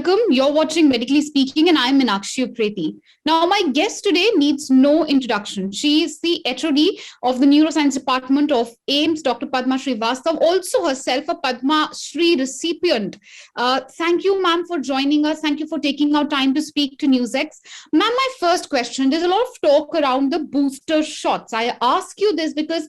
welcome. You're watching Medically Speaking, and I'm Meenakshi Upreti. Now, my guest today needs no introduction. She is the HOD of the Neuroscience Department of AIMS, Dr. Padma Srivastav, also herself a Padma Shri recipient. Thank you, ma'am, for joining us. Thank you for taking out time to speak to NewsX. Ma'am, my first question, there's a lot of talk around the booster shots. I ask you this because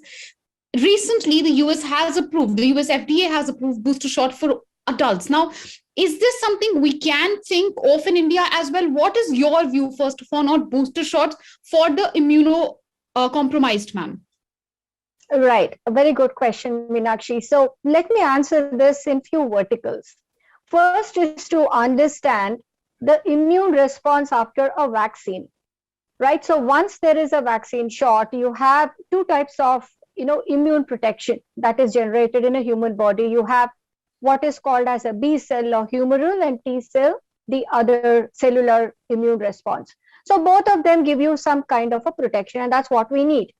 recently the US FDA has approved booster shot for adults. Now, is this something we can think of in India as well? What is your view, first of all, on booster shots for the immuno compromised, ma'am? Right. A very good question, Meenakshi. So let me answer this in few verticals. First is to understand the immune response after a vaccine, right? So once there is a vaccine shot, you have two types of, immune protection that is generated in a human body. You have what is called as a B cell or humoral, and T cell, the other cellular immune response. So both of them give you some kind of a protection, and that's what we need.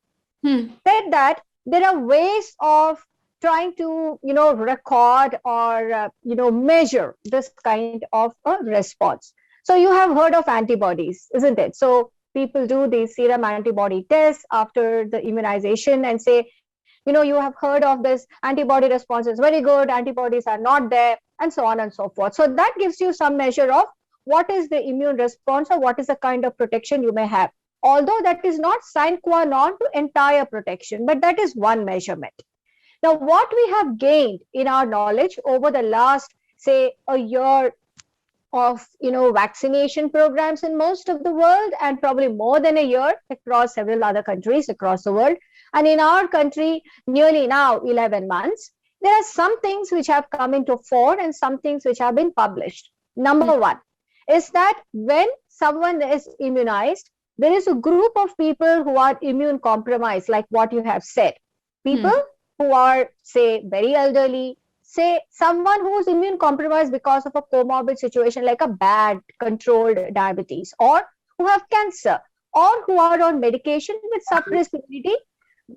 Said that, there are ways of trying to, record or, measure this kind of a response. So you have heard of antibodies, isn't it? So people do these serum antibody tests after the immunization and say, you have heard of this antibody response is very good, antibodies are not there, and so on and so forth. So that gives you some measure of what is the immune response or what is the kind of protection you may have. Although that is not sine qua non to entire protection, but that is one measurement. Now, what we have gained in our knowledge over the last, say, a year of, vaccination programs in most of the world, and probably more than a year across several other countries across the world, and in our country, nearly now 11 months, there are some things which have come into fore and some things which have been published. Number one is that when someone is immunized, there is a group of people who are immune compromised, like what you have said. People who are, say, very elderly, say someone who is immune compromised because of a comorbid situation like a bad controlled diabetes, or who have cancer, or who are on medication with suppressed immunity.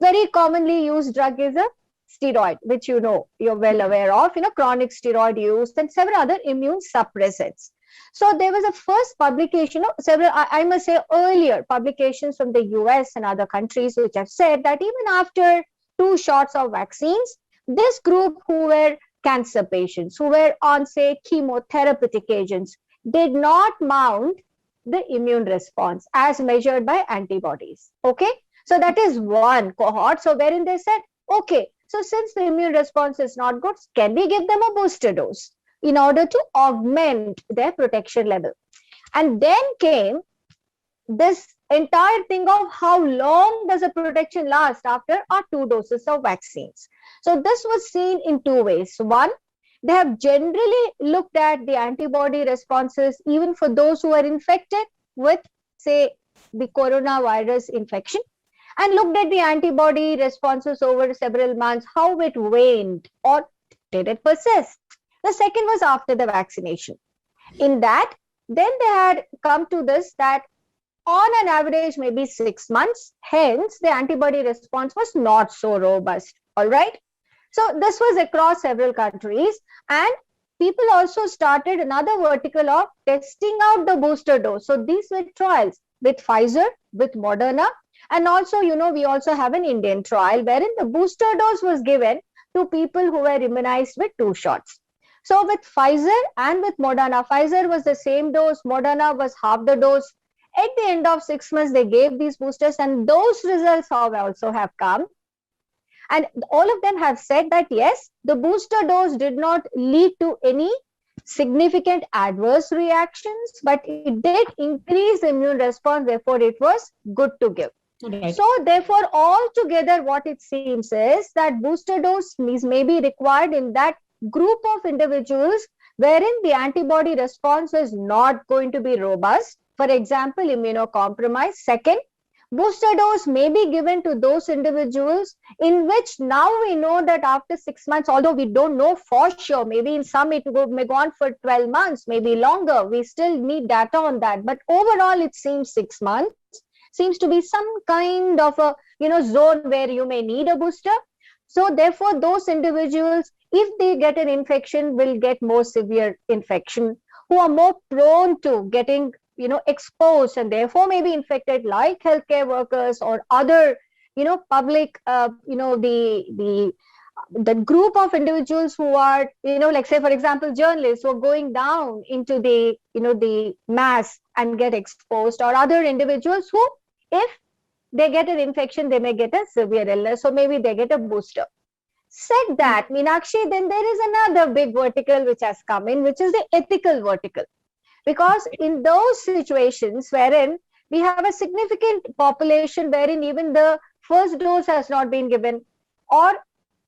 Very commonly used drug is a steroid, which you're well aware of, chronic steroid use and several other immune suppressants. So there was a first publication of several, I must say, earlier publications from the US and other countries which have said that even after 2 shots of vaccines, this group who were cancer patients, who were on, say, chemotherapeutic agents, did not mount the immune response as measured by antibodies. Okay. So that is one cohort. So wherein they said, okay, so since the immune response is not good, can we give them a booster dose in order to augment their protection level? And then came this entire thing of how long does a protection last after our 2 doses of vaccines. So this was seen in 2 ways. One, they have generally looked at the antibody responses even for those who are infected with, say, the coronavirus infection, and looked at the antibody responses over several months, how it waned or did it persist. The second was after the vaccination. In that, then they had come to this that on an average, maybe 6 months, hence the antibody response was not so robust. All right. So this was across several countries, and people also started another vertical of testing out the booster dose. So these were trials with Pfizer, with Moderna, and also, we also have an Indian trial wherein the booster dose was given to people who were immunized with 2 shots. So with Pfizer and with Moderna, Pfizer was the same dose, Moderna was half the dose. At the end of 6 months, they gave these boosters, and those results also have come. And all of them have said that, yes, the booster dose did not lead to any significant adverse reactions, but it did increase immune response. Therefore, it was good to give. Right. So therefore, altogether, what it seems is that booster dose may be required in that group of individuals wherein the antibody response is not going to be robust. For example, immunocompromised. Second, booster dose may be given to those individuals in which now we know that after 6 months, although we don't know for sure, maybe in some it may go on for 12 months, maybe longer. We still need data on that. But overall, it seems 6 months seems to be some kind of a zone where you may need a booster. So therefore, those individuals, if they get an infection, will get more severe infection. who are more prone to getting, exposed and therefore may be infected, like healthcare workers or other, public, the group of individuals who are, like say, for example, journalists who are going down into the, the mass and get exposed, or other individuals who, if they get an infection, they may get a severe illness, so maybe they get a booster. Said that, Meenakshi, then there is another big vertical which has come in, which is the ethical vertical. Because in those situations wherein we have a significant population wherein even the first dose has not been given, or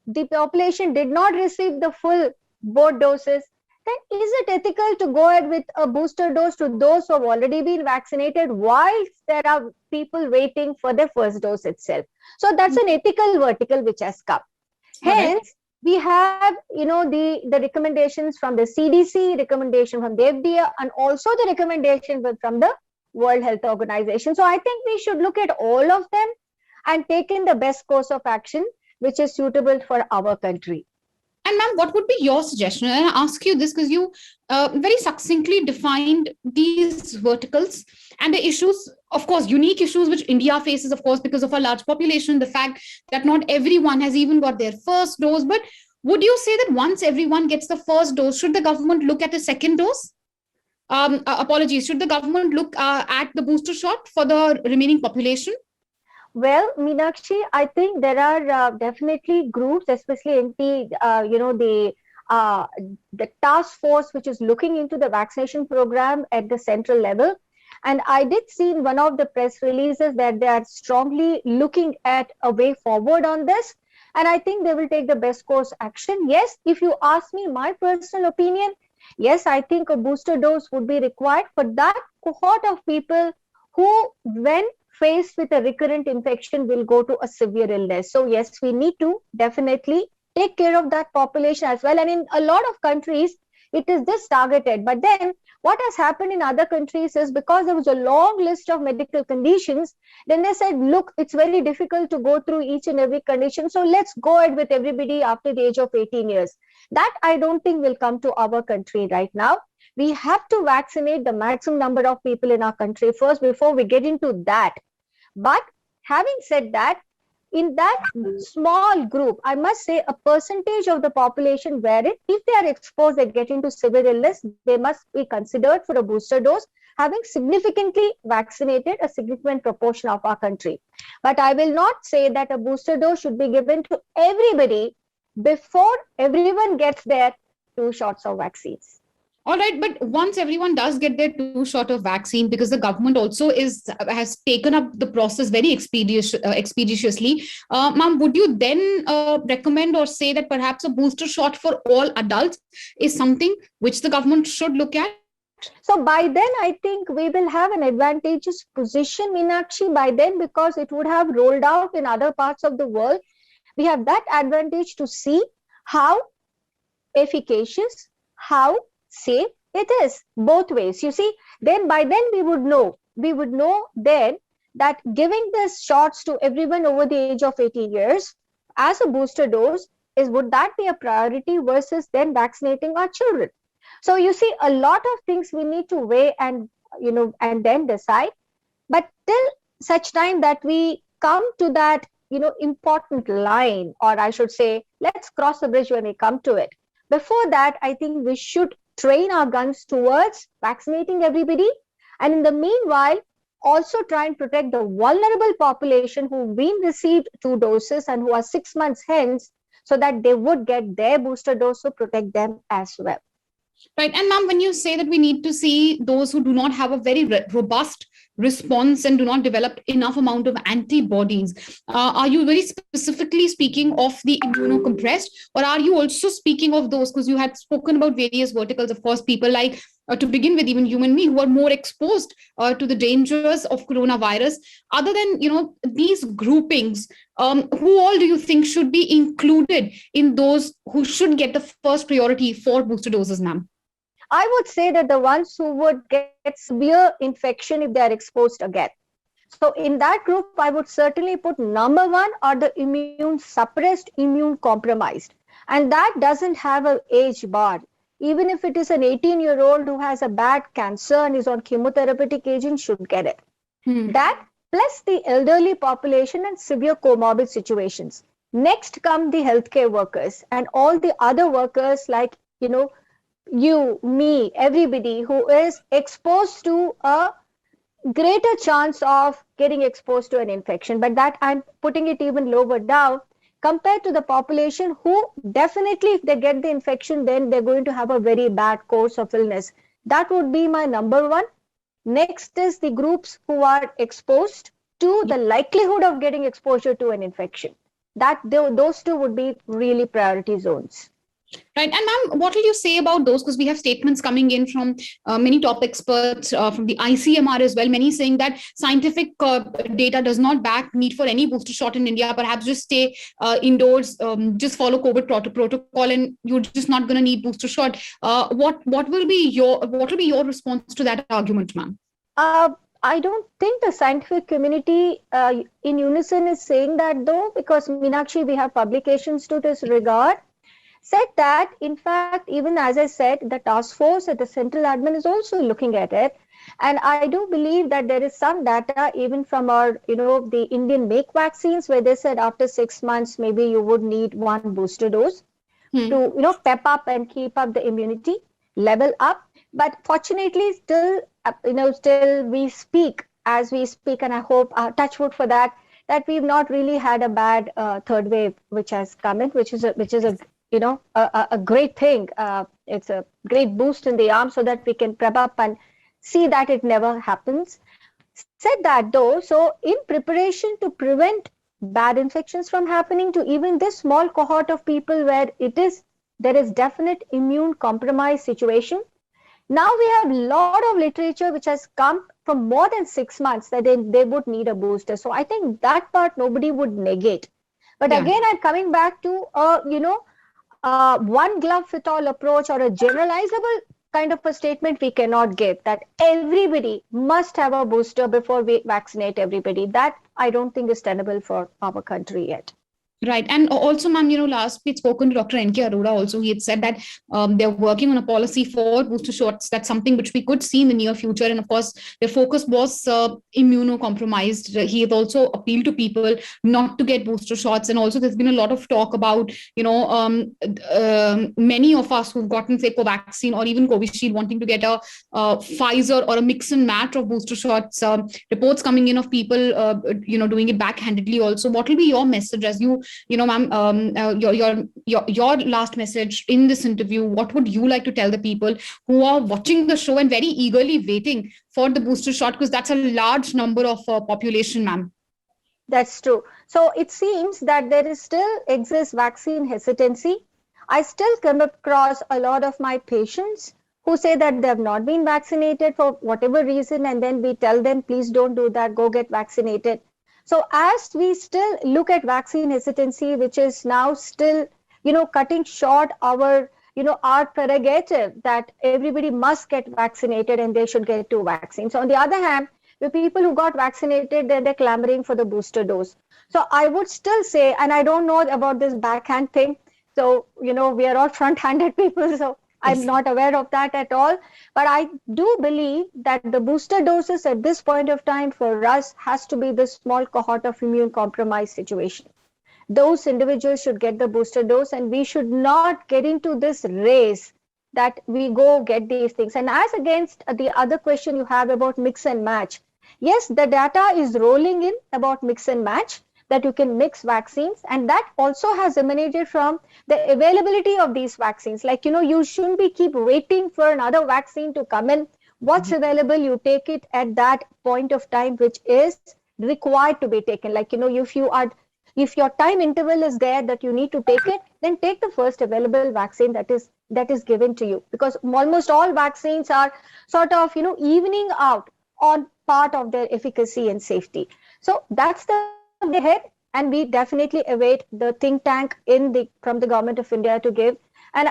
the population did not receive the full both doses, then is it ethical to go ahead with a booster dose to those who have already been vaccinated whilst there are people waiting for their first dose itself? So that's an ethical vertical which has come. Hence, we have, the recommendations from the CDC, recommendation from the FDA, and also the recommendation from the World Health Organization. So I think we should look at all of them and take in the best course of action which is suitable for our country. And ma'am, what would be your suggestion? And I ask you this because you very succinctly defined these verticals and the issues, of course, unique issues which India faces, of course, because of our large population, the fact that not everyone has even got their first dose. But would you say that once everyone gets the first dose, should the government look at a second dose? Apologies, should the government look at the booster shot for the remaining population? Well, Meenakshi, I think there are definitely groups, especially in the task force which is looking into the vaccination program at the central level. And I did see in one of the press releases that they are strongly looking at a way forward on this. And I think they will take the best course action. Yes, if you ask me my personal opinion, yes, I think a booster dose would be required for that cohort of people who, when faced with a recurrent infection, will go to a severe illness. So yes, we need to definitely take care of that population as well. And in a lot of countries, it is this targeted. But then what has happened in other countries is, because there was a long list of medical conditions, then they said, look, it's very difficult to go through each and every condition. So let's go ahead with everybody after the age of 18 years. That I don't think will come to our country right now. We have to vaccinate the maximum number of people in our country first before we get into that. But having said that, in that small group, I must say a percentage of the population wherein if they are exposed, they get into severe illness, they must be considered for a booster dose, having significantly vaccinated a significant proportion of our country. But I will not say that a booster dose should be given to everybody before everyone gets their 2 shots of vaccines. All right, but once everyone does get their 2 shot of vaccine, because the government also has taken up the process very expeditiously, ma'am, would you then recommend or say that perhaps a booster shot for all adults is something which the government should look at? So by then, I think we will have an advantageous position, Meenakshi, by then, because it would have rolled out in other parts of the world. We have that advantage to see how efficacious, how safe it is, both ways. You see, then by then we would know then that giving the shots to everyone over the age of 18 years as a booster dose would that be a priority versus then vaccinating our children? So you see, a lot of things we need to weigh and then decide. But till such time that we come to that important line, or I should say, let's cross the bridge when we come to it. Before that, I think we should train our guns towards vaccinating everybody, and in the meanwhile also try and protect the vulnerable population who've been received 2 doses and who are 6 months hence, so that they would get their booster dose to protect them as well. Right. And ma'am, when you say that we need to see those who do not have a very robust response and do not develop enough amount of antibodies, are you very specifically speaking of the immunocompressed, or are you also speaking of those, because you had spoken about various verticals, of course, people like, to begin with, even you and me, who are more exposed to the dangers of coronavirus? Other than, these groupings, who all do you think should be included in those who should get the first priority for booster doses, ma'am? I would say that the ones who would get severe infection if they are exposed again. So in that group, I would certainly put number 1 are the immune suppressed, immune compromised. And that doesn't have an age bar. even if it is an 18-year-old who has a bad cancer and is on chemotherapeutic agent, should get it. That plus the elderly population and severe comorbid situations. Next come the healthcare workers and all the other workers like, you, me, everybody who is exposed to a greater chance of getting exposed to an infection. But that I'm putting it even lower down compared to the population who definitely, if they get the infection, then they're going to have a very bad course of illness. That would be my number one. Next is the groups who are exposed to the likelihood of getting exposure to an infection. Those two would be really priority zones. Right. And ma'am, what will you say about those? Because we have statements coming in from many top experts from the ICMR as well, many saying that scientific data does not back need for any booster shot in India. Perhaps just stay indoors, just follow COVID protocol, and you're just not going to need booster shot. What will be your response to that argument, ma'am? I don't think the scientific community in unison is saying that though, because Meenakshi, we have publications to this regard. Said that, in fact, even as I said, the task force at the central admin is also looking at it. And I do believe that there is some data even from our, the Indian make vaccines where they said after 6 months, maybe you would need one booster dose to, pep up and keep up the immunity level up. But fortunately, still we speak as we speak, and I hope, touch wood for that we've not really had a bad third wave, which has come in, which is a great thing. It's a great boost in the arm so that we can prep up and see that it never happens. Said that though, so in preparation to prevent bad infections from happening to even this small cohort of people where there is definite immune compromise situation. Now we have a lot of literature which has come from more than 6 months that they would need a booster. So I think that part nobody would negate. But again, I'm coming back to one glove fit all approach or a generalizable kind of a statement we cannot give that everybody must have a booster before we vaccinate everybody. That I don't think is tenable for our country yet. Right. And also, ma'am, last we'd spoken to Dr. N.K. Arora also. He had said that they're working on a policy for booster shots. That's something which we could see in the near future. And of course, their focus was immunocompromised. He had also appealed to people not to get booster shots. And also, there's been a lot of talk about, many of us who've gotten, say, Covaxin or even Covishield wanting to get a Pfizer or a mix and match of booster shots. Reports coming in of people, doing it backhandedly also. What will be your message as ma'am, your last message in this interview? What would you like to tell the people who are watching the show and very eagerly waiting for the booster shot? Because that's a large number of population, ma'am. That's true. So it seems that there still exists vaccine hesitancy. I still come across a lot of my patients who say that they have not been vaccinated for whatever reason. And then we tell them, please don't do that, go get vaccinated. So as we still look at vaccine hesitancy, which is now still, cutting short our prerogative that everybody must get vaccinated and they should get 2 vaccines. So on the other hand, the people who got vaccinated, they're clamoring for the booster dose. So I would still say, and I don't know about this backhand thing. So, we are all front-handed people. So I'm not aware of that at all. But I do believe that the booster doses at this point of time for us has to be this small cohort of immune compromised situation. Those individuals should get the booster dose, and we should not get into this race that we go get these things. And as against the other question you have about mix and match, yes, the data is rolling in about mix and match, that you can mix vaccines, and that also has emanated from the availability of these vaccines. Like, you shouldn't be keep waiting for another vaccine to come in. What's available, you take it at that point of time which is required to be taken. Like, if your time interval is there that you need to take it, then take the first available vaccine that is given to you, because almost all vaccines are sort of evening out on part of their efficacy and safety. So that's the ahead, and we definitely await the think tank from the government of India to give. And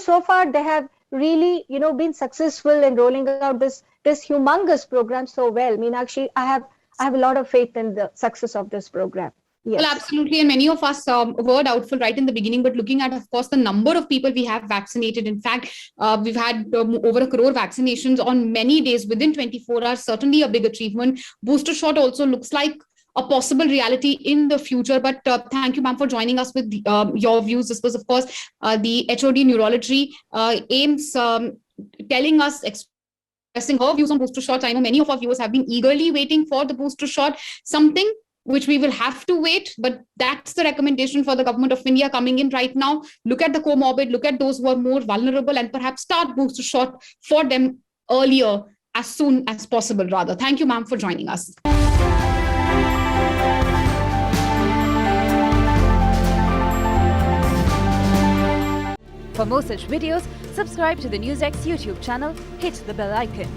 so far they have really been successful in rolling out this humongous program so well. Meenakshi, I have a lot of faith in the success of this program. Yes. Well, absolutely. And many of us were doubtful right in the beginning, but looking at, of course, the number of people we have vaccinated. In fact, we've had over 1 crore vaccinations on many days within 24 hours, certainly a big achievement. Booster shot also looks like a possible reality in the future. But thank you, ma'am, for joining us with your views. This was, of course, the HOD Neurology, AIMS, telling us, expressing her views on booster shots. I know many of our viewers have been eagerly waiting for the booster shot, something which we will have to wait, but that's the recommendation for the government of India coming in right now. Look at the comorbid, look at those who are more vulnerable, and perhaps start booster shot for them earlier, as soon as possible, rather. Thank you, ma'am, for joining us. For more such videos, subscribe to the NewsX YouTube channel, hit the bell icon.